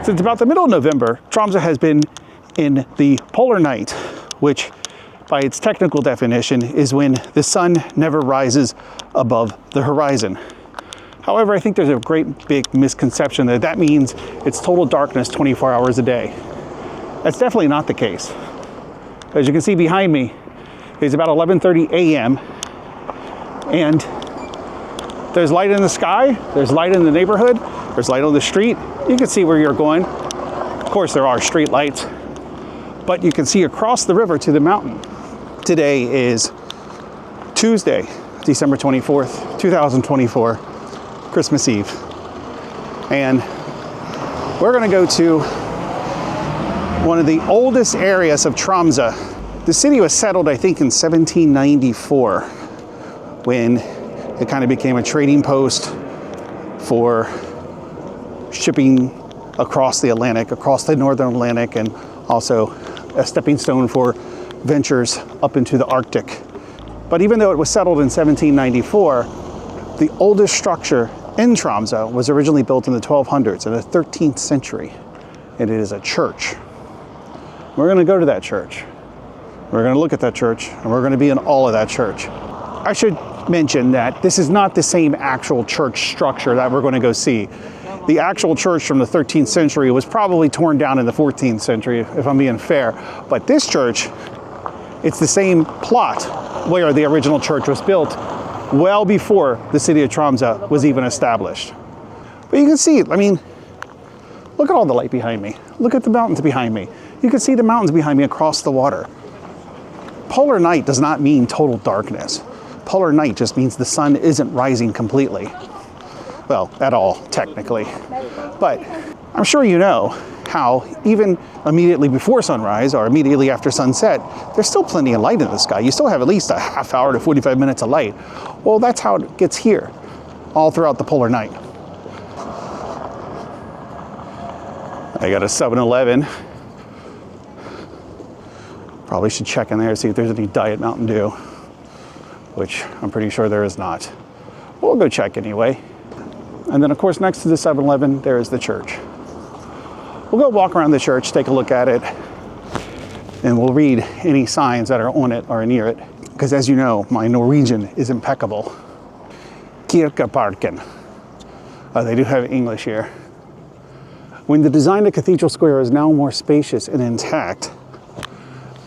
Since about the middle of November, Tromsø has been in the polar night, which by its technical definition is when the sun never rises above the horizon. However, I think there's a great big misconception that that means it's total darkness 24 hours a day. That's definitely not the case. As you can see behind me, it's about 11:30 a.m. and there's light in the sky, there's light in the neighborhood, there's light on the street. You can see where you're going. Of course, there are street lights, but you can see across the river to the mountain. Today is Tuesday, December 24th, 2024, Christmas Eve. And we're gonna go to one of the oldest areas of Tromsø. The city was settled, I think, in 1794 when it kind of became a trading post for shipping across the Atlantic, across the Northern Atlantic, and also a stepping stone for ventures up into the Arctic. But even though it was settled in 1794, the oldest structure in Tromsø was originally built in the 1200s, in the 13th century, and it is a church. We're going to go to that church. We're going to look at that church, and we're going to be in all of that church. I should mention that this is not the same actual church structure that we're going to go see. The actual church from the 13th century was probably torn down in the 14th century, if I'm being fair. But this church, it's the same plot where the original church was built well before the city of Tromsø was even established. But you can see, I mean, look at all the light behind me. Look at the mountains behind me. You can see the mountains behind me across the water. Polar night does not mean total darkness. Polar night just means the sun isn't rising completely. Well, at all, technically. But I'm sure you know how even immediately before sunrise or immediately after sunset, there's still plenty of light in the sky. You still have at least a half hour to 45 minutes of light. Well, that's how it gets here, all throughout the polar night. I got a 7-Eleven. Probably should check in there, see if there's any Diet Mountain Dew, which I'm pretty sure there is not. We'll go check anyway. And then, of course, next to the 7-Eleven, there is the church. We'll go walk around the church, take a look at it, and we'll read any signs that are on it or near it. Because as you know, my Norwegian is impeccable. Kirkeparken. They do have English here. When the design of Cathedral Square is now more spacious and intact,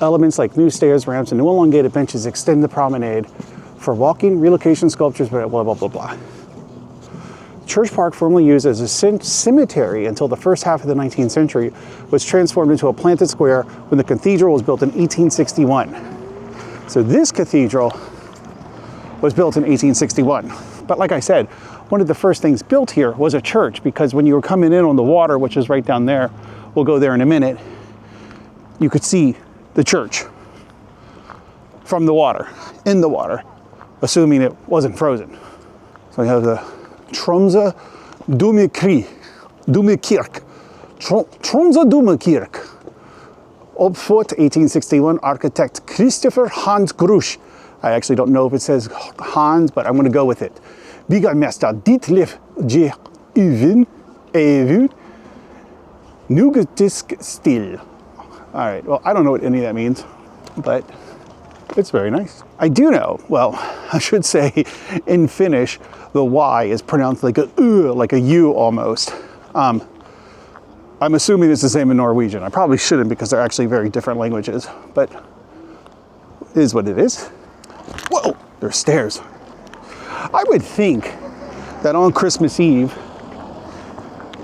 elements like new stairs, ramps, and new elongated benches extend the promenade for walking, relocation sculptures, blah, blah, blah, blah, blah. Church Park, formerly used as a cemetery until the first half of the 19th century, was transformed into a planted square when the cathedral was built in 1861. So this cathedral was built in 1861. But like I said, one of the first things built here was a church, because when you were coming in on the water, which is right down there, we'll go there in a minute, you could see the church from the water, in the water, assuming it wasn't frozen. So we have the Tromsø Domkirke. Tromsø Domkirke. Oppført 1861, architect Christopher Hans Grusch. I actually don't know if it says Hans, but I'm going to go with it. Byggmester Ditlev J. Even Nugetisk Stil. All right, well, I don't know what any of that means, but it's very nice. I do know, well, I should say in Finnish, the Y is pronounced like a U almost. I'm assuming it's the same in Norwegian. I probably shouldn't, because they're actually very different languages, but it is what it is. Whoa, there's stairs. I would think that on Christmas Eve,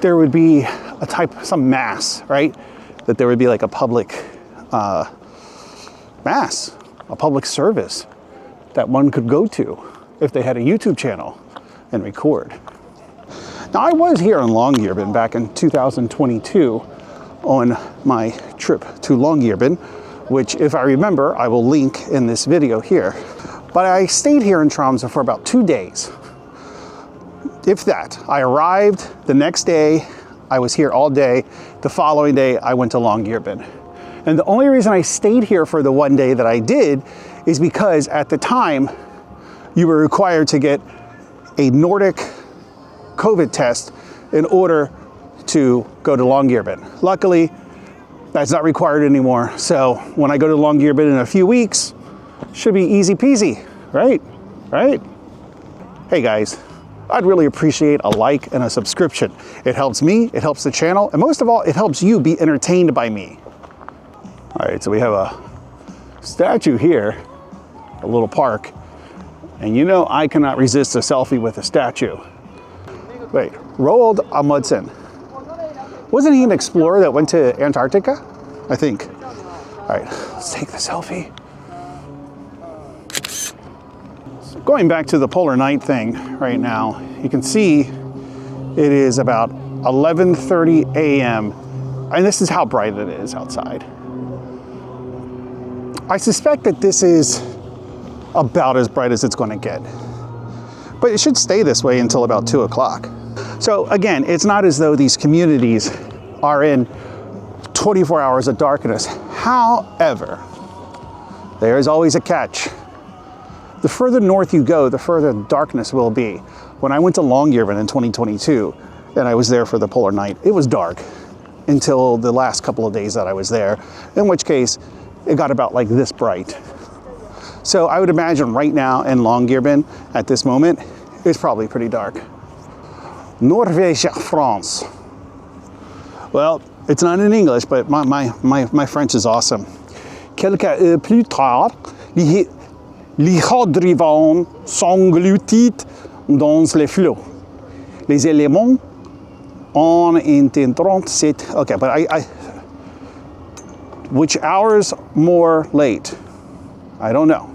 there would be some mass, right? That there would be like a public mass, a public service that one could go to if they had a YouTube channel and record. Now, I was here in Longyearbyen back in 2022 on my trip to Longyearbyen, which, if I remember, I will link in this video here. But I stayed here in Tromsø for about 2 days. If that. I arrived the next day, I was here all day. The following day, I went to Longyearbyen. And the only reason I stayed here for the 1 day that I did is because at the time, you were required to get a Nordic COVID test in order to go to Longyearbyen. Luckily, that's not required anymore. So when I go to Longyearbyen in a few weeks, should be easy peasy, right? Right? Hey guys, I'd really appreciate a like and a subscription. It helps me, it helps the channel, and most of all, it helps you be entertained by me. All right, so we have a statue here, a little park, and you know I cannot resist a selfie with a statue. Wait, Roald Amundsen. Wasn't he an explorer that went to Antarctica? I think. All right, let's take the selfie. So going back to the polar night thing right now, you can see it is about 11:30 a.m. and this is how bright it is outside. I suspect that this is about as bright as it's going to get, but it should stay this way until about 2 o'clock. So again, it's not as though these communities are in 24 hours of darkness. However, there is always a catch. The further north you go, the further darkness will be. When I went to Longyearbyen in 2022, and I was there for the polar night, it was dark until the last couple of days that I was there, in which case it got about like this bright. So I would imagine right now in Longyearbyen at this moment, it's probably pretty dark. Norway, France. Well, it's not in English, but my French is awesome. Quelques heures plus tard, les hydrivores s'engloutit dans les flots. Les éléments en intendant cette... Okay, but which hours more late? I don't know.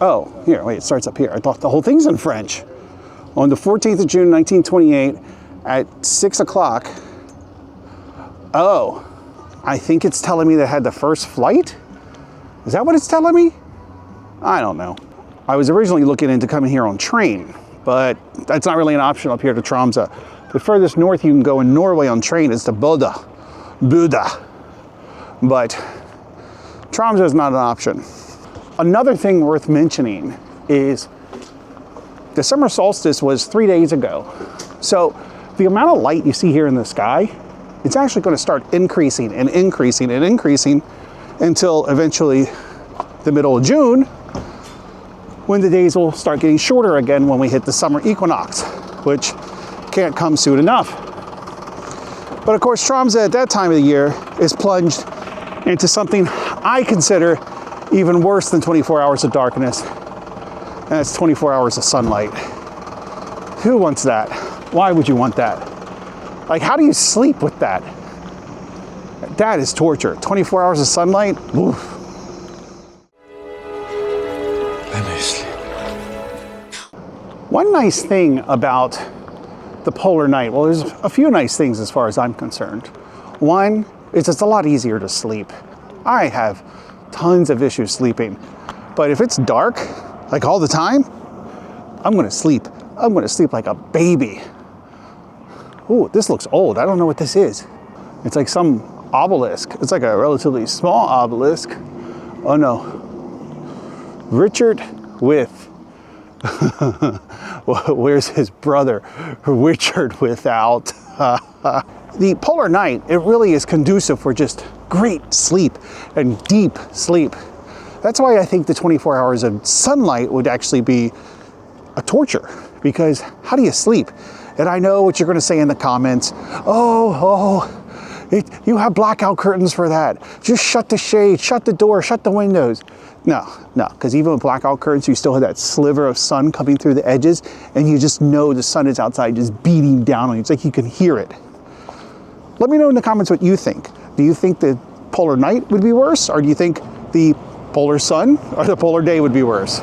Oh, here, wait, it starts up here. I thought the whole thing's in French. On the 14th of June, 1928, at 6 o'clock, oh, I think it's telling me they had the first flight? Is that what it's telling me? I don't know. I was originally looking into coming here on train, but that's not really an option up here to Tromsø. The furthest north you can go in Norway on train is to Buda. But Tromsø is not an option. Another thing worth mentioning is the summer solstice was 3 days ago. So the amount of light you see here in the sky, it's actually going to start increasing and increasing and increasing until eventually the middle of June, when the days will start getting shorter again when we hit the summer equinox, which can't come soon enough. But of course, Tromsø at that time of the year is plunged into something I consider even worse than 24 hours of darkness, and it's 24 hours of sunlight. Who wants that? Why would you want that? Like, how do you sleep with that? That is torture. 24 hours of sunlight? Oof. One nice thing about the polar night, well, there's a few nice things as far as I'm concerned. One is it's a lot easier to sleep. I have tons of issues sleeping, but if it's dark, like all the time, I'm gonna sleep. I'm gonna sleep like a baby. Ooh, this looks old. I don't know what this is. It's like some obelisk. It's like a relatively small obelisk. Oh no. Richard with, where's his brother? Richard without. The polar night, it really is conducive for just great sleep and deep sleep. That's why I think the 24 hours of sunlight would actually be a torture, because how do you sleep? And I know what you're going to say in the comments. You have blackout curtains for that. Just shut the shade, shut the door, shut the windows. No, because even with blackout curtains, you still have that sliver of sun coming through the edges, and you just know the sun is outside just beating down on you. It's like you can hear it. Let me know in the comments what you think. Do you think the polar night would be worse, or do you think the polar sun or the polar day would be worse?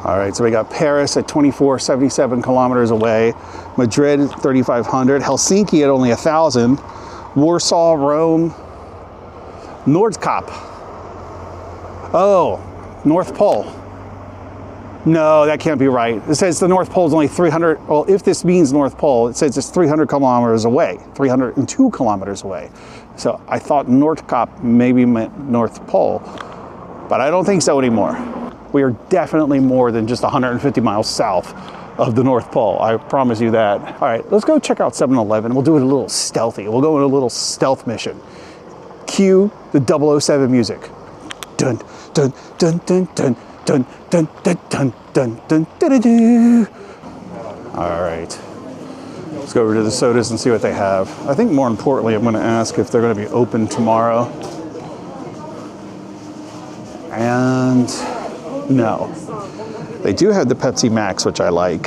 All right, so we got Paris at 2477 kilometers away, Madrid at 3,500, Helsinki at only 1,000, Warsaw, Rome, Nordkap. Oh, North Pole. No, that can't be right. It says the North Pole is only 300, well, if this means North Pole, it says it's 300 kilometers away, 302 kilometers away. So I thought Nordkap maybe meant North Pole, but I don't think so anymore. We are definitely more than just 150 miles south of the North Pole. I promise you that. All right, let's go check out 7-Eleven. We'll do it a little stealthy. We'll go on a little stealth mission. Cue the 007 music. Dun, dun, dun, dun, dun, dun, dun, dun, dun, dun, dun, dun, dun. All right. Let's go over to the sodas and see what they have. I think more importantly, I'm going to ask if they're going to be open tomorrow. And no. They do have the Pepsi Max, which I like.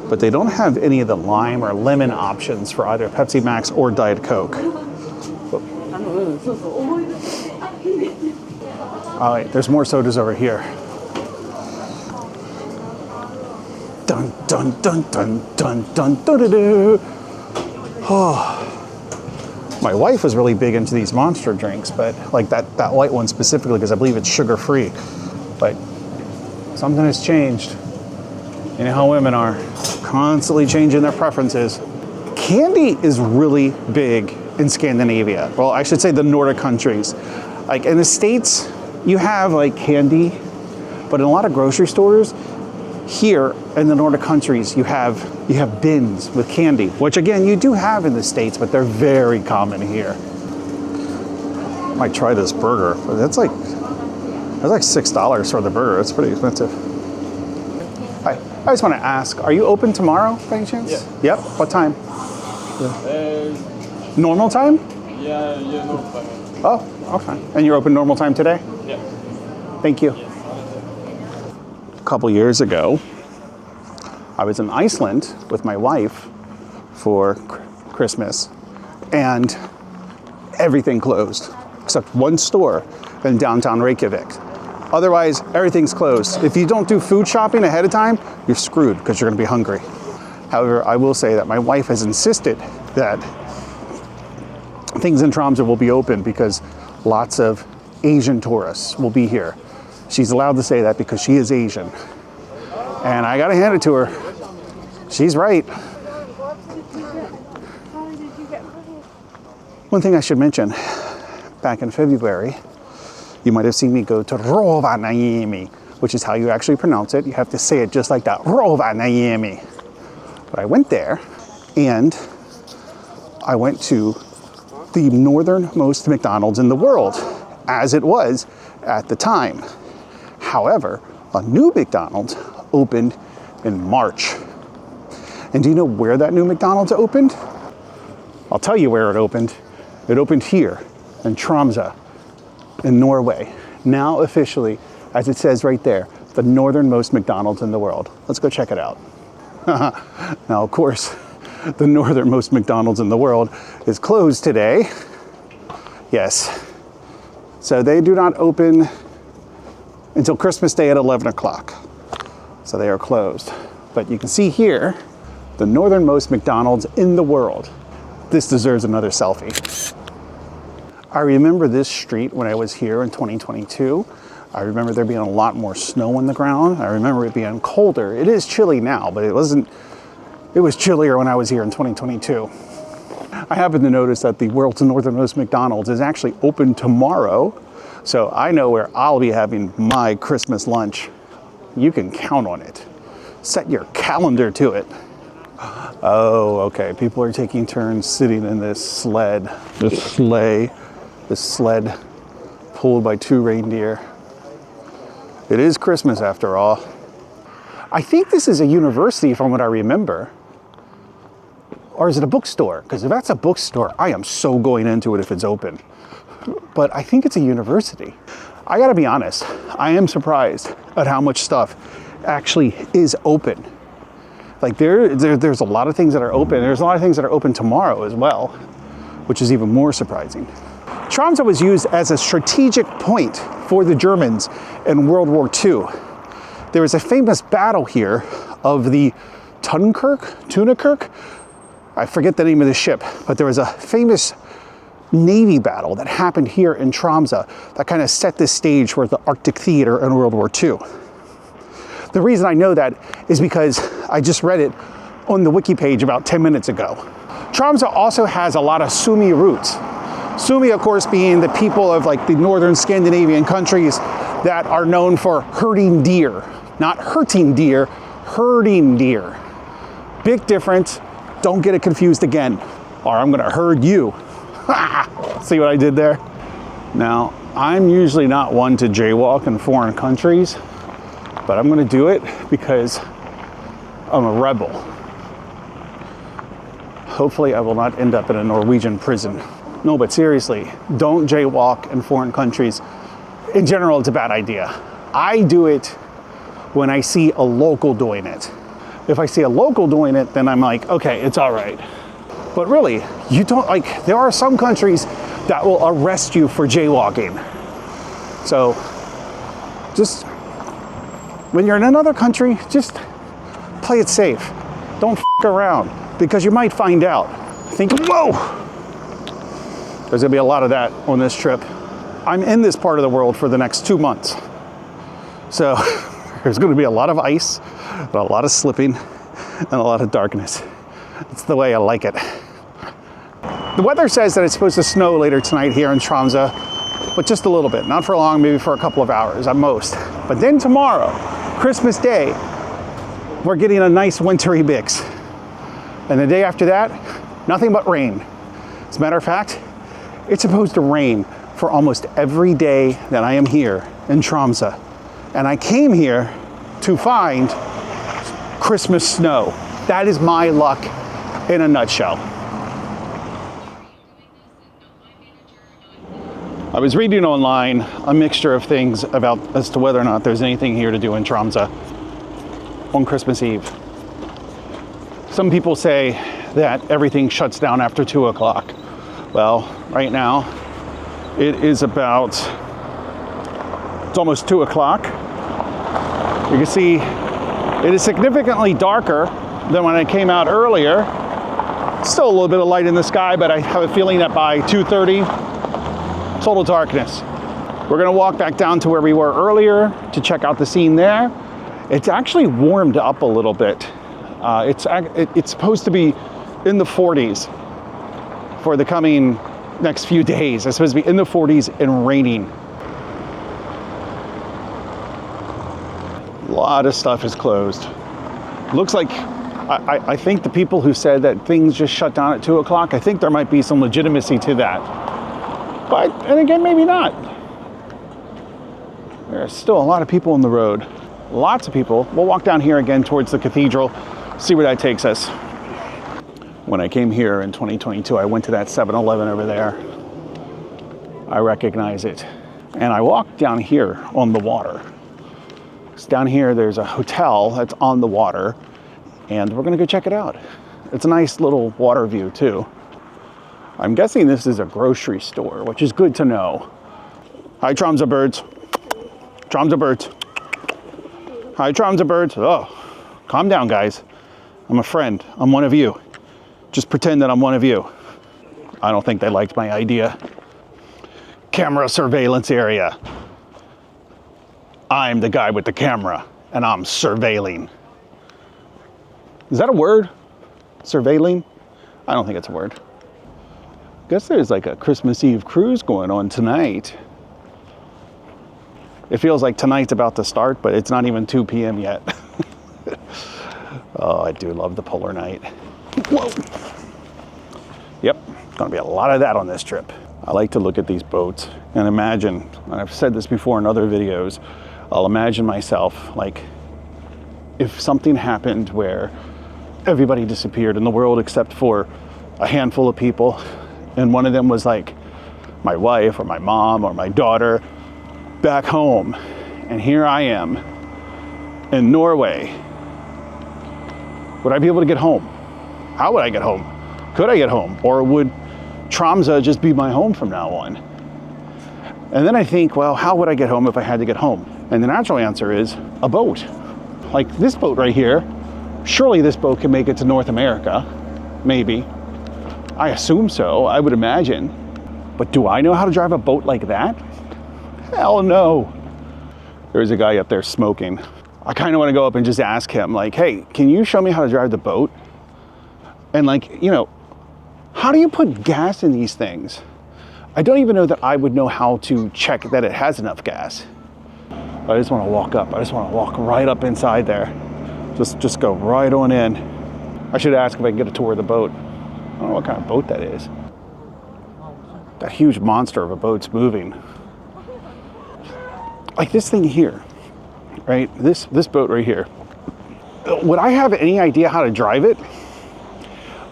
But they don't have any of the lime or lemon options for either Pepsi Max or Diet Coke. All right, there's more sodas over here. Dun, dun, dun, dun, dun, dun, dun, dun, dun. Oh. My wife was really big into these Monster drinks, but like that white one specifically, because I believe it's sugar-free. But something has changed. You know how women are, constantly changing their preferences. Candy is really big in Scandinavia. Well, I should say the Nordic countries. Like in the States, you have like candy, but in a lot of grocery stores, here in the Nordic countries, you have bins with candy, which again, you do have in the States, but they're very common here. I might try this burger, but that's like $6 for the burger. It's pretty expensive. Hi, I just want to ask, are you open tomorrow by any chance? Yeah. Yep, what time? Normal time? Yeah, normal time. Oh, okay. And you're open normal time today? Yeah. Thank you. A couple years ago, I was in Iceland with my wife for Christmas, and everything closed except one store in downtown Reykjavik. Otherwise, everything's closed. If you don't do food shopping ahead of time, you're screwed because you're going to be hungry. However, I will say that my wife has insisted that things in Tromsø will be open because lots of Asian tourists will be here. She's allowed to say that because she is Asian. And I gotta hand it to her. She's right. One thing I should mention, back in February, you might have seen me go to Rovaniemi, which is how you actually pronounce it. You have to say it just like that, Rovaniemi. But I went there, and I went to the northernmost McDonald's in the world, as it was at the time. However, a new McDonald's opened in March. And do you know where that new McDonald's opened? I'll tell you where it opened. It opened here in Tromsø, in Norway. Now officially, as it says right there, the northernmost McDonald's in the world. Let's go check it out. Now, of course, the northernmost McDonald's in the world is closed today. Yes. So they do not open until Christmas Day at 11 o'clock. So they are closed. But you can see here, the northernmost McDonald's in the world. This deserves another selfie. I remember this street when I was here in 2022. I remember there being a lot more snow on the ground. I remember it being colder. It is chilly now, but it was chillier when I was here in 2022. I happen to notice that the world's northernmost McDonald's is actually open tomorrow. So I know where I'll be having my Christmas lunch. You can count on it. Set your calendar to it. Oh, okay. People are taking turns sitting in this sled, this sled pulled by 2 reindeer. It is Christmas after all. I think this is a university from what I remember. Or is it a bookstore? Because if that's a bookstore, I am so going into it if it's open. But I think it's a university. I gotta be honest, I am surprised at how much stuff actually is open. Like there's a lot of things that are open. There's a lot of things that are open tomorrow as well, which is even more surprising. Tromsø was used as a strategic point for the Germans in World War II. There was a famous battle here of the Tunakirk. I forget the name of the ship, but there was a famous Navy battle that happened here in Tromsø that kind of set the stage for the Arctic theater in World War II. The reason I know that is because I just read it on the wiki page about 10 minutes ago. Tromsø also has a lot of Sami roots. Sami, of course, being the people of like the northern Scandinavian countries that are known for herding deer. Not hurting deer, herding deer. Big difference. Don't get it confused again, or I'm gonna herd you. See what I did there? Now, I'm usually not one to jaywalk in foreign countries, but I'm gonna do it because I'm a rebel. Hopefully I will not end up in a Norwegian prison. No, but seriously, don't jaywalk in foreign countries. In general, it's a bad idea. I do it when I see a local doing it. If I see a local doing it, then I'm like, okay, it's all right. But really, you don't, like, there are some countries that will arrest you for jaywalking. So just, when you're in another country, just play it safe. Don't f around, because you might find out. Think, whoa! There's gonna be a lot of that on this trip. I'm in this part of the world for the next 2 months. So there's gonna be a lot of ice, a lot of slipping, and a lot of darkness. It's the way I like it. The weather says that it's supposed to snow later tonight here in Tromsø, but just a little bit, not for long, maybe for a couple of hours at most. But then tomorrow, Christmas Day, we're getting a nice wintry mix. And the day after that, nothing but rain. As a matter of fact, it's supposed to rain for almost every day that I am here in Tromsø. And I came here to find Christmas snow. That is my luck in a nutshell. I was reading online a mixture of things about as to whether or not there's anything here to do in Tromsø on Christmas Eve. Some people say that everything shuts down after 2 o'clock. Well, right now it is about, it's almost 2 o'clock. You can see it is significantly darker than when I came out earlier. Still a little bit of light in the sky, but I have a feeling that by 2:30, total darkness. We're gonna walk back down to where we were earlier to check out the scene there. It's actually warmed up a little bit. It's supposed to be in the 40s for the coming next few days. It's supposed to be in the 40s and raining. A lot of stuff is closed. Looks like, I think the people who said that things just shut down at 2 o'clock, I think there might be some legitimacy to that. But, and again, maybe not. There's still a lot of people on the road. Lots of people. We'll walk down here again towards the cathedral, see where that takes us. When I came here in 2022, I went to that 7-Eleven over there. I recognize it. And I walked down here on the water. So down here, there's a hotel that's on the water, and we're gonna go check it out. It's a nice little water view too. I'm guessing this is a grocery store, which is good to know. Hi, Tromsø birds. Tromsø birds. Hi, Tromsø birds. Oh, calm down, guys. I'm a friend. I'm one of you. Just pretend that I'm one of you. I don't think they liked my idea. Camera surveillance area. I'm the guy with the camera, and I'm surveilling. Is that a word? Surveilling? I don't think it's a word. Guess there's like a Christmas Eve cruise going on tonight. It feels like tonight's about to start, but it's not even 2 p.m. yet. Oh, I do love the polar night. Whoa. Yep, gonna be a lot of that on this trip. I like to look at these boats and imagine, and I've said this before in other videos, I'll imagine myself like if something happened where everybody disappeared in the world except for a handful of people, and one of them was like my wife or my mom or my daughter back home, and here I am in Norway. Would I be able to get home? How would I get home? Could I get home? Or would Tromsø just be my home from now on? And then I think, well, how would I get home if I had to get home? And the natural answer is a boat. Like this boat right here. Surely this boat can make it to North America. Maybe. I assume so, I would imagine. But do I know how to drive a boat like that? Hell no. There's a guy up there smoking. I kind of want to go up and just ask him, like, hey, can you show me how to drive the boat? And like, you know, how do you put gas in these things? I don't even know that I would know how to check that it has enough gas. I just want to walk up. I just want to walk right up inside there. Just go right on in. I should ask if I can get a tour of the boat. I don't know what kind of boat that is. That huge monster of a boat's moving. Like this thing here, right? This boat right here. Would I have any idea how to drive it?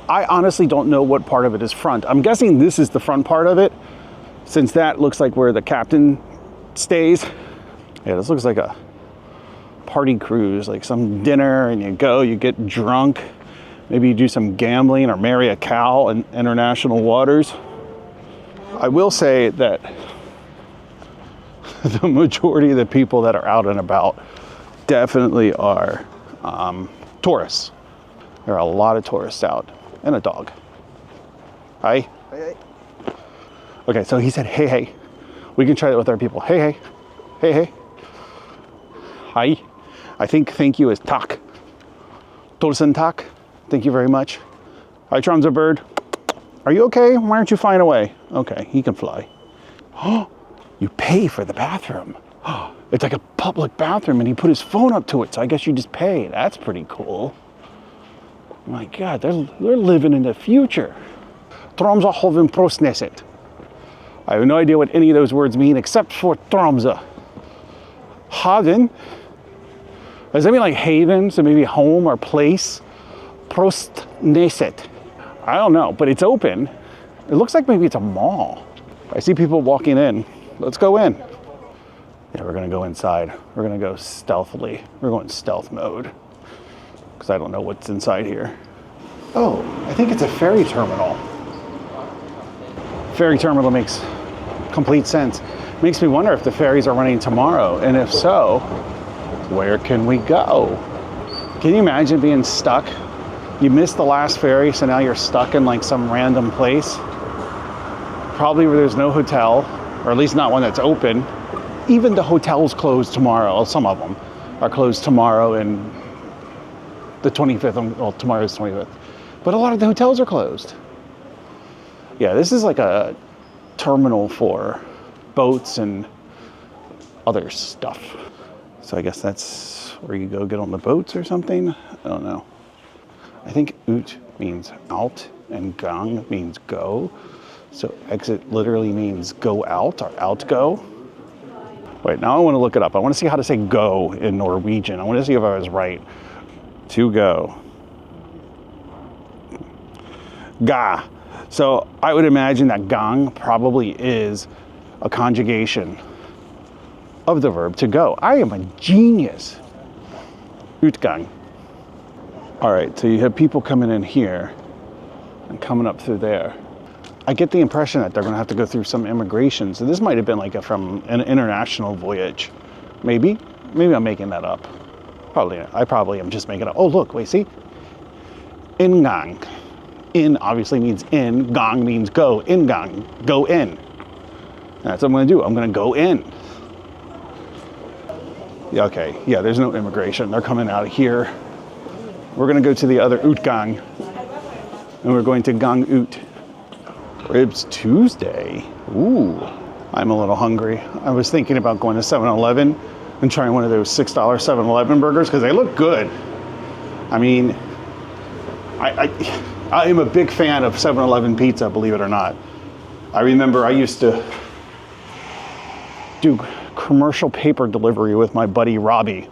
I honestly don't know what part of it is front. I'm guessing this is the front part of it, since that looks like where the captain stays. Yeah, this looks like a party cruise, like some dinner, and you get drunk. Maybe you do some gambling or marry a cow in international waters. I will say that the majority of the people that are out and about definitely are tourists. There are a lot of tourists out, and a dog. Hi. Hey, hey. Okay, so he said, hey, hey. We can try that with our people. Hey, hey. Hey, hey. Hi. I think thank you is tak. Tusen tak. Thank you very much. Hi, Tromsø bird. Are you okay? Why aren't you flying away? Okay, he can fly. Oh, you pay for the bathroom. Oh, it's like a public bathroom, and he put his phone up to it, so I guess you just pay. That's pretty cool. My God, they're living in the future. Tromsø hoven prosneset. I have no idea what any of those words mean except for Tromsø. Haven? Does that mean like haven? So maybe home or place? Prostneset. I don't know, but it's open. It looks like maybe it's a mall. I see people walking in. Let's go in. Yeah, we're gonna go inside. We're gonna go stealthily. We're going stealth mode because I don't know what's inside here. Oh, I think it's a ferry terminal. Ferry terminal makes complete sense. Makes me wonder if the ferries are running tomorrow, and if so, where can we go? Can you imagine being stuck? You missed the last ferry, so now you're stuck in like some random place. Probably where there's no hotel, or at least not one that's open. Even the hotels closed tomorrow. Some of them are closed tomorrow and the 25th. Well, tomorrow's 25th. But a lot of the hotels are closed. Yeah, this is like a terminal for boats and other stuff. So I guess that's where you go get on the boats or something. I don't know. I think ut means out and gang means go. So exit literally means go out or out go. Wait, now I want to look it up. I want to see how to say go in Norwegian. I want to see if I was right. To go. Ga. So I would imagine that gang probably is a conjugation of the verb to go. I am a genius. Utgang. All right, so you have people coming in here and coming up through there. I get the impression that they're gonna have to go through some immigration. So this might have been like from an international voyage. Maybe I'm making that up. I probably am just making it up. Oh, look, wait, see? Ingang. In obviously means in, gang means go. Ingang, go in. That's what I'm gonna do, I'm gonna go in. Yeah, okay, yeah, there's no immigration. They're coming out of here. We're gonna go to the other Utgang, and we're going to Gang Ut. Ribs Tuesday. Ooh, I'm a little hungry. I was thinking about going to 7-Eleven and trying one of those $6 7-Eleven burgers because they look good. I mean, I am a big fan of 7-Eleven pizza, believe it or not. I remember I used to do commercial paper delivery with my buddy Robbie,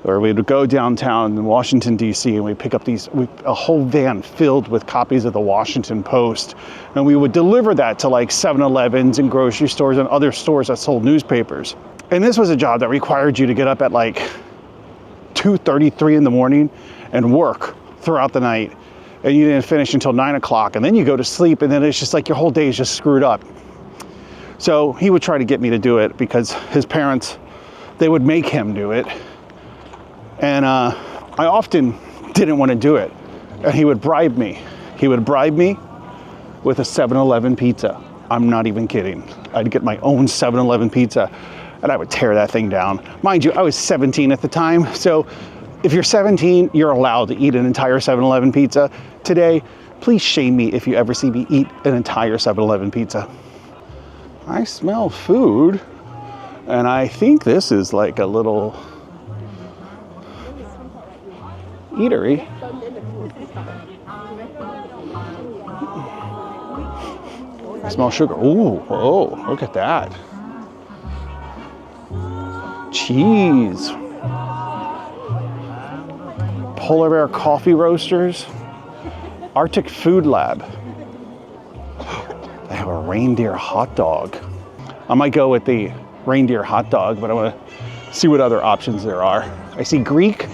where we would go downtown in Washington, D.C., and we'd pick up a whole van filled with copies of the Washington Post, and we would deliver that to like 7-Elevens and grocery stores and other stores that sold newspapers. And this was a job that required you to get up at like 2:33 in the morning and work throughout the night, and you didn't finish until 9 o'clock, and then you go to sleep, and then it's just like your whole day is just screwed up. So he would try to get me to do it because his parents, they would make him do it. And I often didn't want to do it. And he would bribe me. He would bribe me with a 7-Eleven pizza. I'm not even kidding. I'd get my own 7-Eleven pizza and I would tear that thing down. Mind you, I was 17 at the time. So if you're 17, you're allowed to eat an entire 7-Eleven pizza. Today, please shame me if you ever see me eat an entire 7-Eleven pizza. I smell food, and I think this is like a little eatery. I smell sugar. Ooh, oh, look at that. Cheese. Polar Bear Coffee Roasters. Arctic Food Lab. They have a reindeer hot dog. I might go with the reindeer hot dog, but I want to see what other options there are. I see Greek.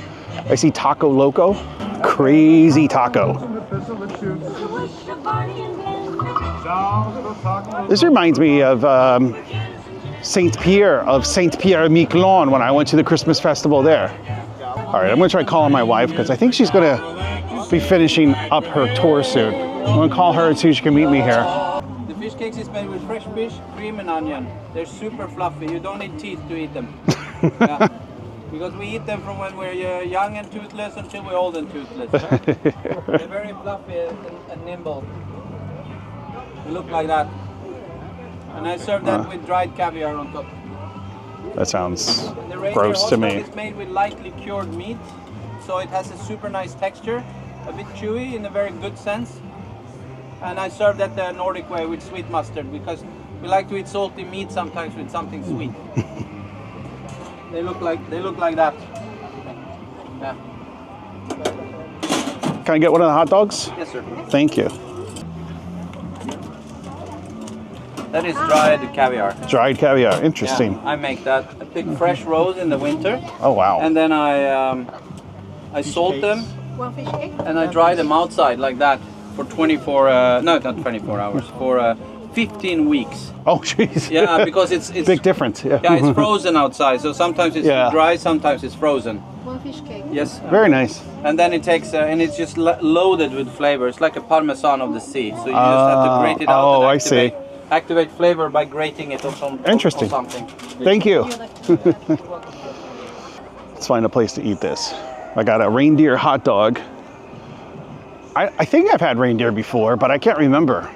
I see Taco Loco. Crazy taco. This reminds me of Saint Pierre Miquelon when I went to the Christmas festival there. All right, I'm gonna try calling my wife because I think she's gonna be finishing up her tour soon. I'm gonna call her and see if she can meet me here. The fish cakes is made with fresh fish, cream and onion. They're super fluffy. You don't need teeth to eat them. Yeah. Because we eat them from when we're young and toothless until we're old and toothless. Right? They're very fluffy and nimble. They look like that. And I serve that with dried caviar on top. That sounds The reindeer gross to hot dog me. is made with lightly cured meat, so it has a super nice texture, a bit chewy in a very good sense. And I serve that the Nordic way with sweet mustard because we like to eat salty meat sometimes with something sweet. They look like that. Yeah. Can I get one of the hot dogs? Yes, sir. Thank you. That is dried caviar. Dried caviar, interesting. Yeah, I make that. I pick fresh roes in the winter, Oh wow. and then I salt them, and I dry them outside like that for 24. No, not 24 hours. For 15 weeks. Oh jeez. Yeah, because it's Big difference. Yeah. Yeah, it's frozen outside, so sometimes it's Yeah. dry, sometimes it's frozen. One fish cake. Yes. Very nice. And then it takes, and it's just loaded with flavor. It's like a parmesan of the sea. So you just have to grate it out. Oh, and I see. Activate flavor by grating it on Interesting. on something. Thank you. Let's find a place to eat this. I got a reindeer hot dog. I think I've had reindeer before, but I can't remember.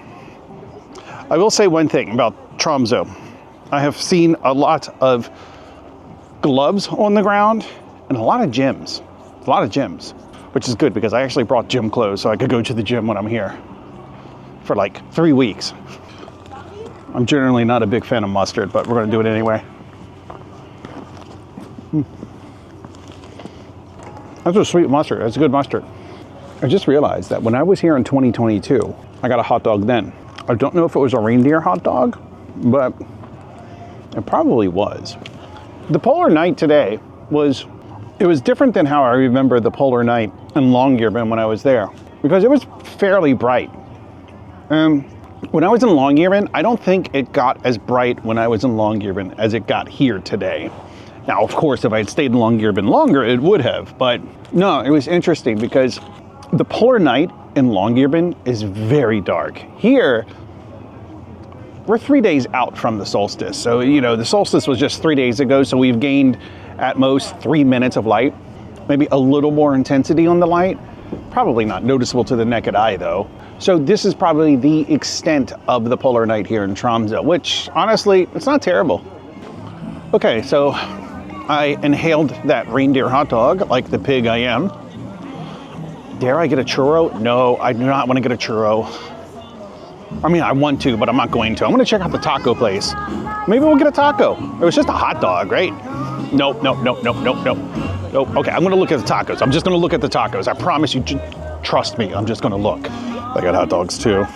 I will say one thing about Tromsø. I have seen a lot of gloves on the ground and a lot of gyms. A lot of gyms, which is good because I actually brought gym clothes so I could go to the gym when I'm here for like 3 weeks. I'm generally not a big fan of mustard, but we're gonna do it anyway. That's a sweet mustard. That's a good mustard. I just realized that when I was here in 2022, I got a hot dog then. I don't know if it was a reindeer hot dog, but it probably was. The polar night today was different than how I remember the polar night in Longyearbyen when I was there, because it was fairly bright. When I was in Longyearbyen, I don't think it got as bright when I was in Longyearbyen as it got here today. Now, of course, if I had stayed in Longyearbyen longer, it would have, but no, it was interesting because the polar night in Longyearbyen is very dark. Here, we're 3 days out from the solstice. So, you know, the solstice was just 3 days ago, so we've gained at most 3 minutes of light, maybe a little more intensity on the light. Probably not noticeable to the naked eye though. So this is probably the extent of the polar night here in Tromsø, which honestly, it's not terrible. Okay, so I inhaled that reindeer hot dog like the pig I am. Dare I get a churro? No, I do not want to get a churro. I mean, I want to, but I'm not going to. I'm going to check out the taco place. Maybe we'll get a taco. It was just a hot dog, right? Nope. Nope. Okay, I'm going to look at the tacos. I'm just going to look at the tacos. I promise you, trust me, I'm just going to look. I got hot dogs too.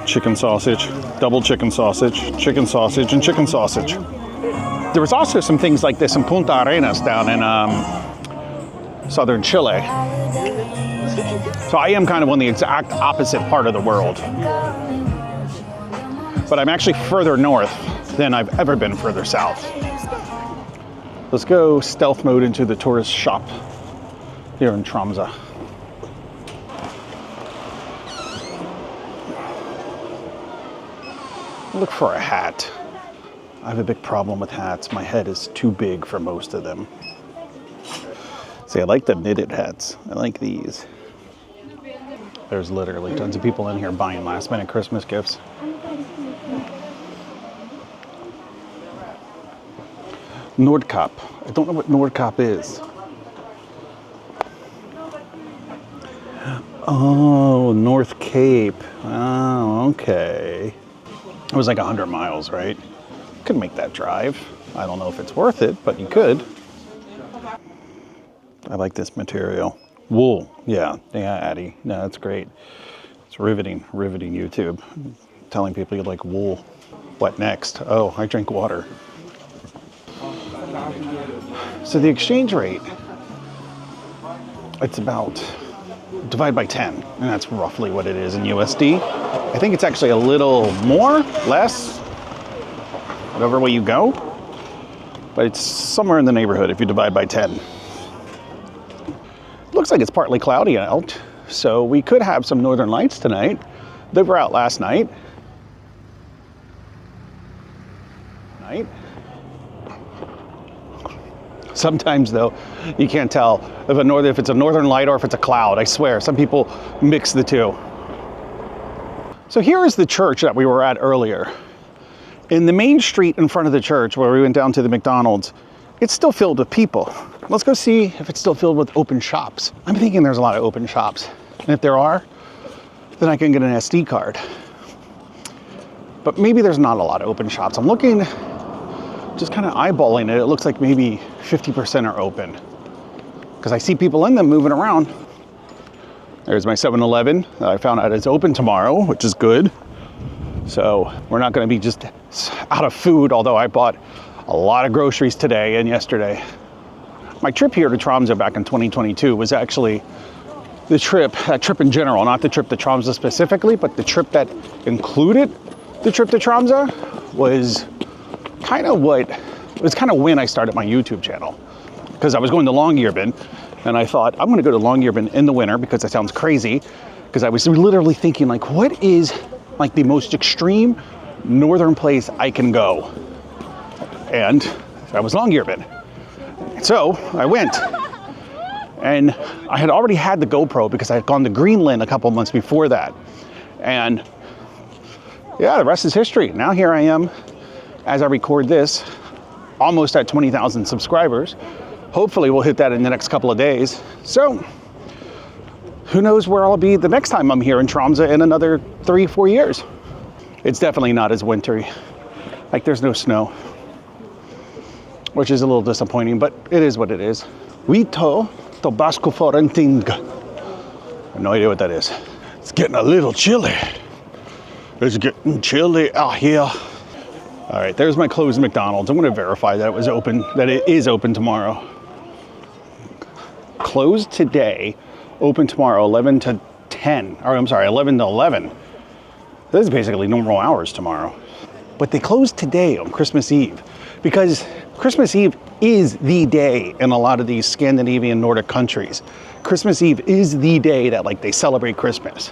Chicken sausage, double chicken sausage, and chicken sausage. There was also some things like this in Punta Arenas down in southern Chile. So I am kind of on the exact opposite part of the world. But I'm actually further north than I've ever been further south. Let's go stealth mode into the tourist shop here in Tromsø. Look for a hat. I have a big problem with hats. My head is too big for most of them. See, I like the knitted hats. I like these. There's literally tons of people in here buying last minute Christmas gifts. Nordkapp. I don't know what Nordkapp is. Oh, North Cape. Oh, okay. It was like 100 miles, right? Could make that drive. I don't know if it's worth it, but you could. I like this material. Wool. Yeah, Addy. No, that's great. It's riveting YouTube. Telling people you like wool. What next? Oh, I drink water. So the exchange rate, it's about divide by 10, and that's roughly what it is in USD. I think it's actually a little more, less, whatever way you go, but it's somewhere in the neighborhood if you divide by 10. Looks like it's partly cloudy out, so we could have some northern lights tonight. They were out last night. Sometimes though, you can't tell if it's a northern light or if it's a cloud. I swear, some people mix the two. So here is the church that we were at earlier. In the main street in front of the church where we went down to the McDonald's, it's still filled with people. Let's go see if it's still filled with open shops. I'm thinking there's a lot of open shops. And if there are, then I can get an SD card. But maybe there's not a lot of open shops. I'm looking, just kind of eyeballing it. It looks like maybe 50% are open. Because I see people in them moving around. There's my 7-Eleven that I found out is open tomorrow, which is good. So we're not going to be just out of food, although I bought a lot of groceries today and yesterday. My trip here to Tromsø back in 2022 was actually that trip in general, not the trip to Tromsø specifically, but the trip that included the trip to Tromsø was kind of when I started my YouTube channel. Because I was going to Longyearbyen, and I thought, I'm going to go to Longyearbyen in the winter because that sounds crazy. Because I was literally thinking, like, what is like the most extreme northern place I can go? And that was Longyearbyen. So I went, and I had already had the GoPro because I had gone to Greenland a couple months before that. And yeah, the rest is history. Now here I am, as I record this, almost at 20,000 subscribers. Hopefully we'll hit that in the next couple of days. So who knows where I'll be the next time I'm here in Tromsø in another 3-4 years. It's definitely not as wintry. Like, there's no snow, which is a little disappointing, but it is what it is. Wito Tabasco Forenting. I have no idea what that is. It's getting a little chilly. It's getting chilly out here. All right, there's my closed McDonald's. I'm gonna verify that it is open tomorrow. Closed today, open tomorrow, 11 to 10, or I'm sorry, 11 to 11. This is basically normal hours tomorrow. But they closed today on Christmas Eve because Christmas Eve is the day in a lot of these Scandinavian Nordic countries. Christmas Eve is the day that like they celebrate Christmas.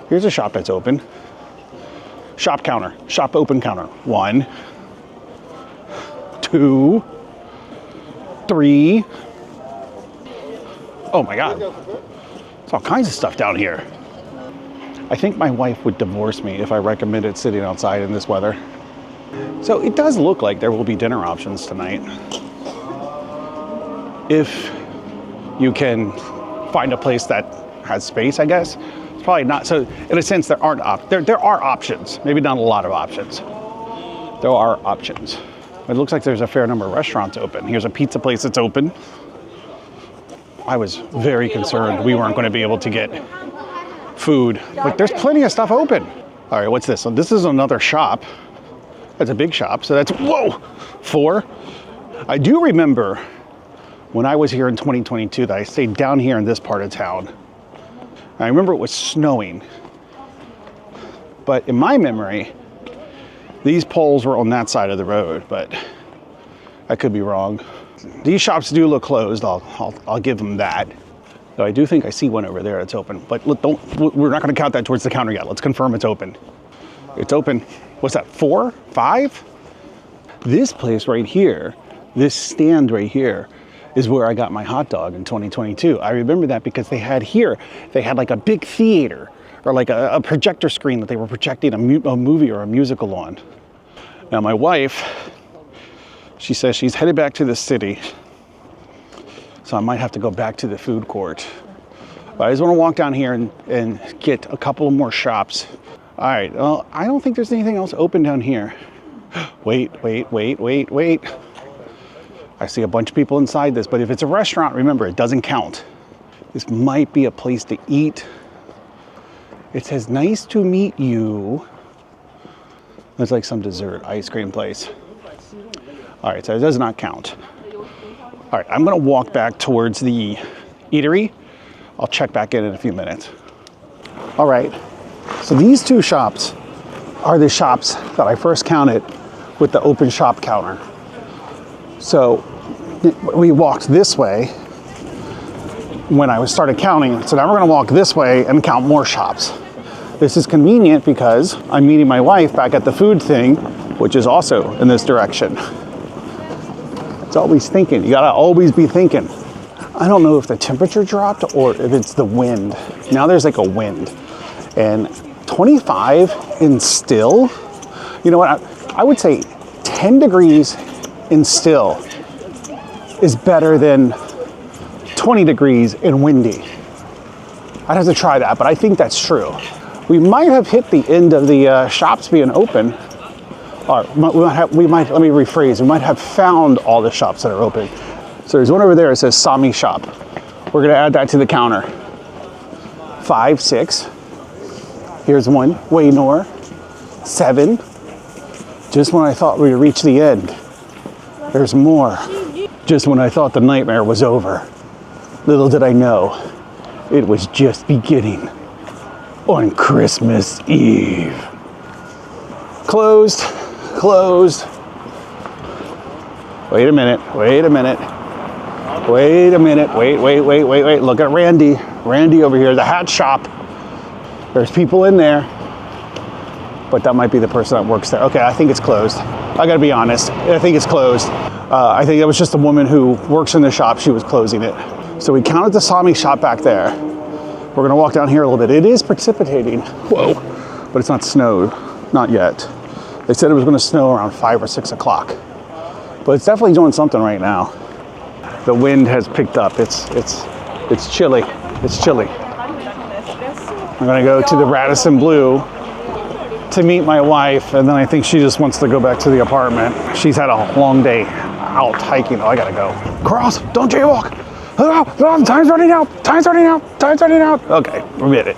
Here's a shop that's open. Shop open counter. 1, 2, 3. Oh my God. There's all kinds of stuff down here. I think my wife would divorce me if I recommended sitting outside in this weather. So it does look like there will be dinner options tonight. If you can find a place that has space, I guess. It's probably not. So in a sense, there are options. Maybe not a lot of options. There are options. It looks like there's a fair number of restaurants open. Here's a pizza place that's open. I was very concerned we weren't going to be able to get food, but there's plenty of stuff open. All right, what's this? So this is another shop. That's a big shop. So that's, 4. I do remember when I was here in 2022 that I stayed down here in this part of town. I remember it was snowing, but in my memory, these poles were on that side of the road, but I could be wrong. These shops do look closed. I'll give them that. Though I do think I see one over there that's open, but look, we're not going to count that towards the counter yet. Let's confirm it's open. It's open. What's that? 4, 5? This place right here, this stand right here, is where I got my hot dog in 2022. I remember that because they had like a big theater or like a projector screen that they were projecting a movie or a musical on. Now my wife, she says she's headed back to the city, so I might have to go back to the food court. But I just want to walk down here and get a couple of more shops. All right, well, I don't think there's anything else open down here. Wait. I see a bunch of people inside this, but if it's a restaurant, remember, it doesn't count. This might be a place to eat. It says, nice to meet you. It's like some dessert ice cream place. All right, so it does not count. All right, I'm gonna walk back towards the eatery. I'll check back in a few minutes. All right, so these two shops are the shops that I first counted with the open shop counter. So we walked this way when I started counting. So now we're gonna walk this way and count more shops. This is convenient because I'm meeting my wife back at the food thing, which is also in this direction. It's always thinking, you gotta always be thinking. I don't know if the temperature dropped or if it's the wind. Now there's like a wind. And 25 in still, you know what, I would say 10 degrees in still is better than 20 degrees in windy. I'd have to try that, but I think that's true. We might have hit the end of the shops being open. Or let me rephrase, we might have found all the shops that are open. So there's one over there that says Sami shop. We're gonna add that to the counter. 5, 6. Here's one, Waynor. 7. Just when I thought we would reach the end, there's more. Just when I thought the nightmare was over, little did I know, it was just beginning on Christmas Eve. Closed. Wait a minute. Wait. Look at Randy. Randy over here, the hat shop. There's people in there, but that might be the person that works there. Okay, I think it's closed. I gotta be honest, I think it's closed. I think it was just a woman who works in the shop, she was closing it. So we counted the Sami shop back there. We're gonna walk down here a little bit. It is precipitating, whoa, but it's not snowed, not yet. They said it was gonna snow around 5 or 6 o'clock, but it's definitely doing something right now. The wind has picked up. It's chilly. It's chilly. I'm gonna go to the Radisson Blu to meet my wife, and then I think she just wants to go back to the apartment. She's had a long day out hiking. Oh, I gotta go. Cross, don't jaywalk. Time's running out. Okay, we made it.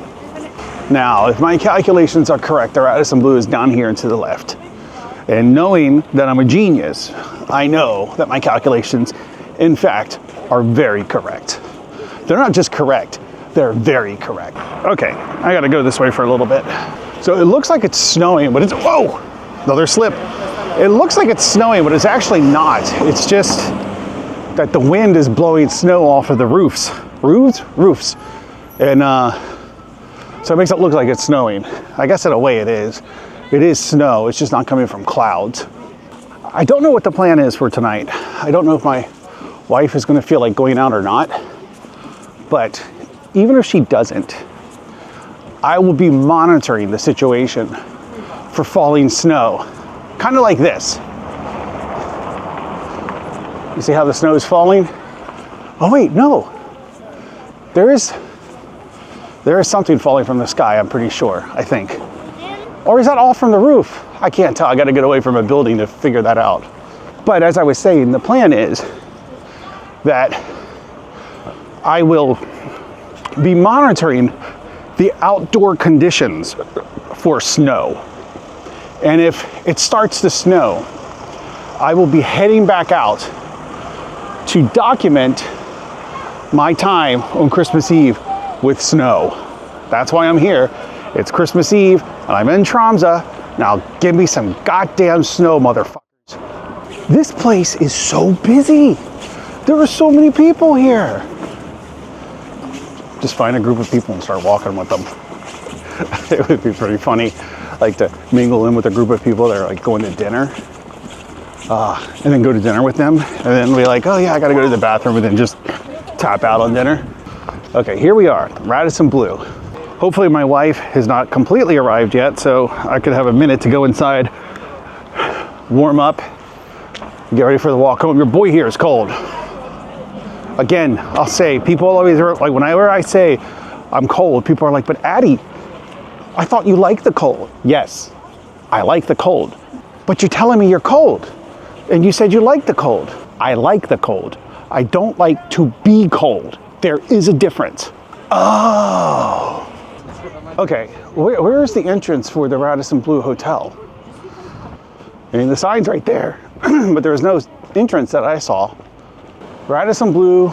Now, if my calculations are correct, the Radisson Blu is down here and to the left. And knowing that I'm a genius, I know that my calculations, in fact, are very correct. They're not just correct, they're very correct. Okay, I gotta go this way for a little bit. So it looks like it's snowing, but it's, whoa, another slip. It looks like it's snowing, but it's actually not. It's just that the wind is blowing snow off of the roofs. Roofs. And so it makes it look like it's snowing. I guess in a way it is. It is snow, it's just not coming from clouds. I don't know what the plan is for tonight. I don't know if my wife is gonna feel like going out or not, but even if she doesn't, I will be monitoring the situation for falling snow, kind of like this. You see how the snow is falling? Oh wait, no. There is something falling from the sky, I'm pretty sure, I think. Or is that all from the roof? I can't tell, I gotta get away from a building to figure that out. But as I was saying, the plan is that I will be monitoring the outdoor conditions for snow. And if it starts to snow, I will be heading back out to document my time on Christmas Eve with snow. That's why I'm here. It's Christmas Eve and I'm in Tromsø. Now give me some goddamn snow, motherfuckers. This place is so busy. There are so many people here. Just find a group of people and start walking with them. It would be pretty funny, like to mingle in with a group of people that are like going to dinner. And then go to dinner with them. And then be like, oh yeah, I gotta go to the bathroom, and then just tap out on dinner. Okay, here we are, Radisson Blu. Hopefully my wife has not completely arrived yet, so I could have a minute to go inside, warm up, get ready for the walk home. Your boy here is cold. Again, I'll say, people always, like whenever I say I'm cold. People are like, but Addy, I thought you liked the cold. Yes, I like the cold. But you're telling me you're cold. And you said you like the cold. I like the cold. I don't like to be cold. There is a difference. Oh. Okay, where is the entrance for the Radisson Blu Hotel? I mean, the sign's right there, but there was no entrance that I saw. Radisson Blu,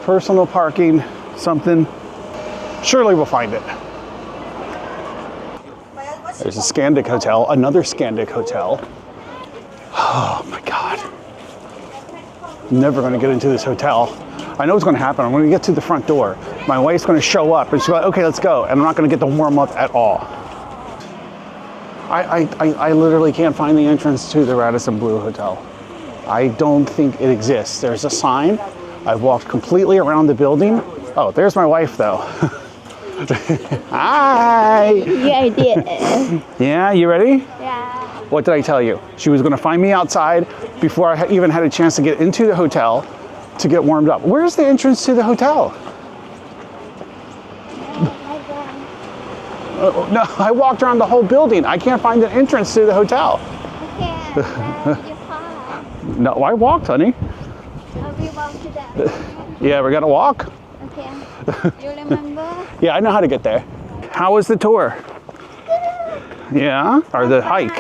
personal parking, something. Surely we'll find it. There's a Scandic hotel, another Scandic hotel. Oh my God. I'm never gonna get into this hotel. I know what's gonna happen. I'm gonna get to the front door. My wife's gonna show up and she's like, okay, let's go. And I'm not gonna get to warm up at all. I literally can't find the entrance to the Radisson Blu Hotel. I don't think it exists. There's a sign. I've walked completely around the building. Oh, there's my wife though. Hi. Yeah, I did. Yeah, you ready? Yeah. What did I tell you? She was gonna find me outside before I even had a chance to get into the hotel to get warmed up. Where's the entrance to the hotel? No, I walked around the whole building. I can't find an entrance to the hotel. Okay, you car. No, I walked, honey. We walk to that. Yeah, we're gonna walk. Okay. You remember? Yeah, I know how to get there. How was the tour? Yeah, or the hike?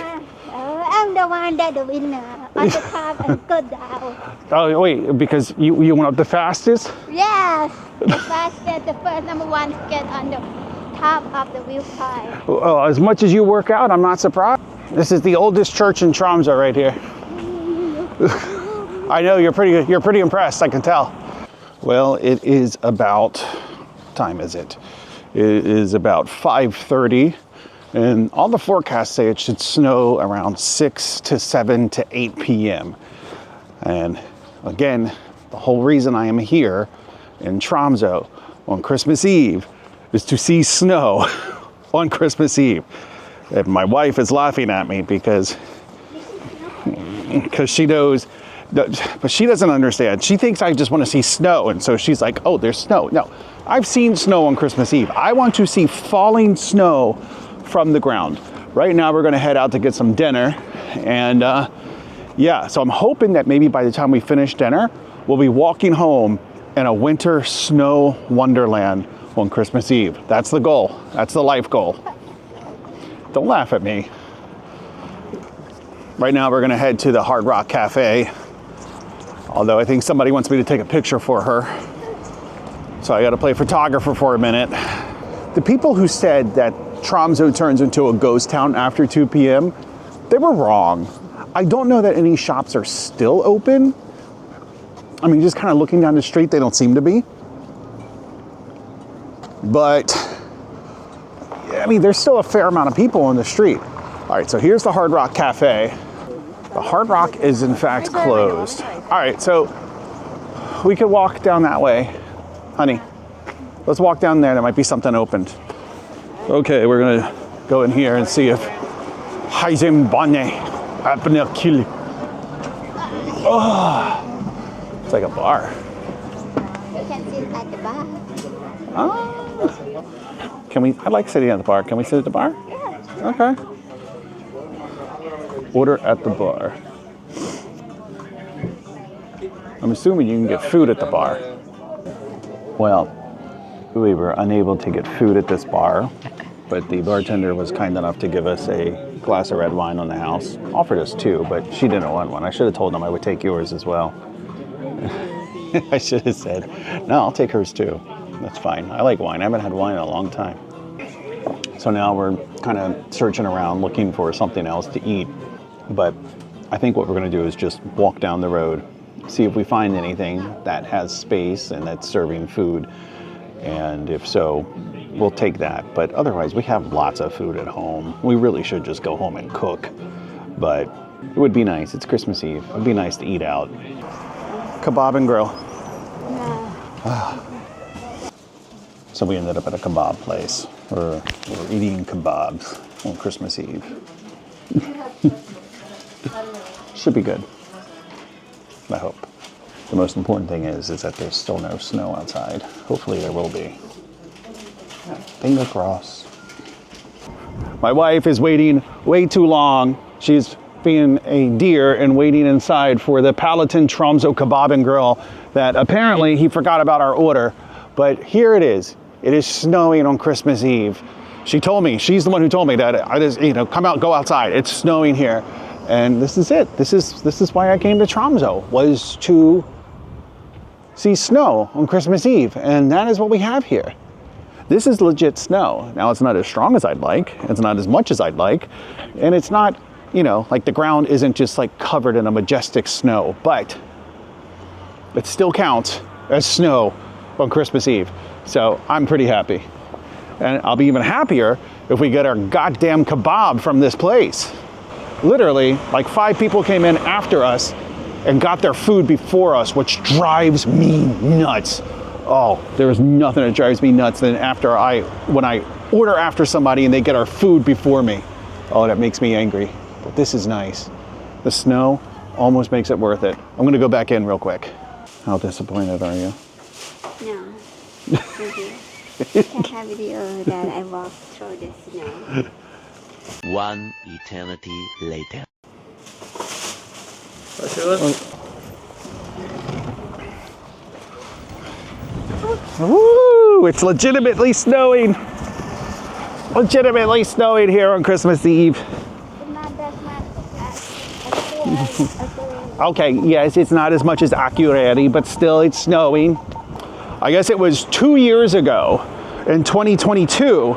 I'm the one that the winner. On the top and go down. Oh wait, because you went up the fastest? Yes. The fastest, the first number one to get on the top of the viewpoint. Well, as much as you work out, I'm not surprised. This is the oldest church in Tromsø right here. I know you're pretty impressed, I can tell. Well, it is about, what time is it? It is about 5:30, and all the forecasts say it should snow around 6 to 7 to 8 p.m. And again, the whole reason I am here in Tromsø on Christmas Eve is to see snow on Christmas Eve. And my wife is laughing at me because she knows, but she doesn't understand. She thinks I just want to see snow, and so she's like, oh, there's snow. No, I've seen snow on Christmas Eve. I want to see falling snow from the ground. Right now we're gonna head out to get some dinner, and yeah, so I'm hoping that maybe by the time we finish dinner, we'll be walking home in a winter snow wonderland on Christmas Eve. That's the goal. That's the life goal. Don't laugh at me. Right now we're gonna head to the Hard Rock Cafe, although I think somebody wants me to take a picture for her. So I gotta play photographer for a minute. The people who said that Tromsø turns into a ghost town after 2 p.m., they were wrong. I don't know that any shops are still open. I mean, just kind of looking down the street, they don't seem to be. But, I mean, there's still a fair amount of people on the street. All right, so here's the Hard Rock Cafe. The Hard Rock is in fact closed. All right, so we could walk down that way. Honey, let's walk down there. There might be something opened. Okay, we're gonna go in here and see if Heisen Bane Abnekili. Oh, it's like a bar. You can sit at the bar. Oh. Can we, I like sitting at the bar. Can we sit at the bar? Yeah. Okay. Order at the bar. I'm assuming you can get food at the bar. Well, we were unable to get food at this bar, but the bartender was kind enough to give us a glass of red wine on the house. Offered us 2, but she didn't want one. I should have told them I would take yours as well. I should have said, no, I'll take hers too. That's fine. I like wine. I haven't had wine in a long time. So now we're kind of searching around looking for something else to eat. But I think what we're going to do is just walk down the road, see if we find anything that has space and that's serving food. And if so, we'll take that. But otherwise, we have lots of food at home. We really should just go home and cook. But it would be nice. It's Christmas Eve. It would be nice to eat out. Kebab and grill. Yeah. So we ended up at a kebab place. We're eating kebabs on Christmas Eve. Should be good. I hope. The most important thing is that there's still no snow outside. Hopefully there will be. Finger crossed. My wife is waiting way too long. She's being a deer and waiting inside for the Palatine Tromso kebab and grill that apparently he forgot about our order. But here it is. It is snowing on Christmas Eve. She told me, she's the one who told me that I just, come out, go outside. It's snowing here. And this is it. This is why I came to Tromsø, was to see snow on Christmas Eve. And that is what we have here. This is legit snow. Now it's not as strong as I'd like. It's not as much as I'd like. And it's not, like the ground isn't just like covered in a majestic snow, but it still counts as snow on Christmas Eve. So I'm pretty happy. And I'll be even happier if we get our goddamn kebab from this place. Literally, like 5 people came in after us and got their food before us, which drives me nuts. Oh, there is nothing that drives me nuts than when I order after somebody and they get our food before me. Oh, that makes me angry. But this is nice. The snow almost makes it worth it. I'm gonna go back in real quick. How disappointed are you? No. I have video that I walked through the snow. One eternity later. Woo! It's legitimately snowing. Legitimately snowing here on Christmas Eve. It's not that much as Okay, yes, it's not as much as Akureyri, but still it's snowing. I guess it was 2 years ago in 2022,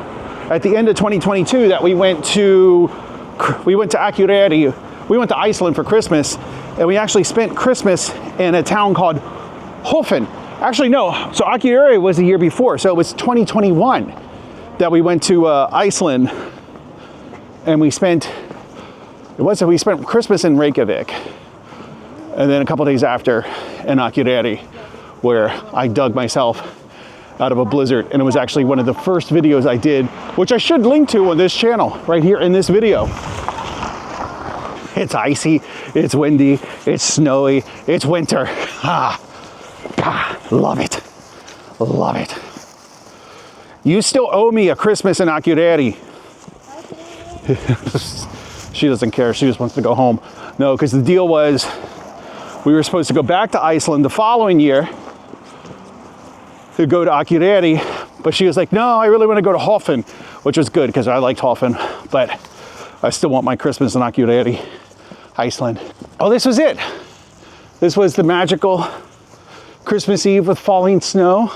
at the end of 2022, that we went to Akureyri. We went to Iceland for Christmas, and we actually spent Christmas in a town called Hofen. Actually, no, so Akureyri was the year before, so it was 2021 that we went to Iceland, and we spent Christmas in Reykjavik, and then a couple days after in Akureyri, where I dug myself out of a blizzard, and it was actually one of the first videos I did, which I should link to on this channel, right here in this video. It's icy, it's windy, it's snowy, it's winter. Love it, love it. You still owe me a Christmas in Akureyri. She doesn't care, she just wants to go home. No, because the deal was, we were supposed to go back to Iceland the following year to go to Akureyri, but she was like, no, I really want to go to Hofen, which was good because I liked Hofen, but I still want my Christmas in Akureyri, Iceland. Oh, this was it. This was the magical Christmas Eve with falling snow.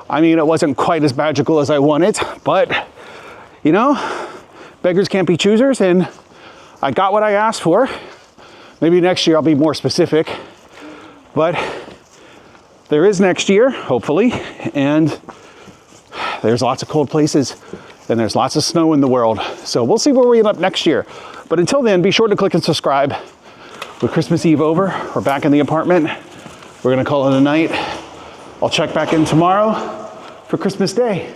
I mean, it wasn't quite as magical as I wanted, but beggars can't be choosers, and I got what I asked for. Maybe next year I'll be more specific, but there is next year, hopefully, and there's lots of cold places and there's lots of snow in the world. So we'll see where we end up next year. But until then, be sure to click and subscribe. With Christmas Eve over, we're back in the apartment. We're gonna call it a night. I'll check back in tomorrow for Christmas Day.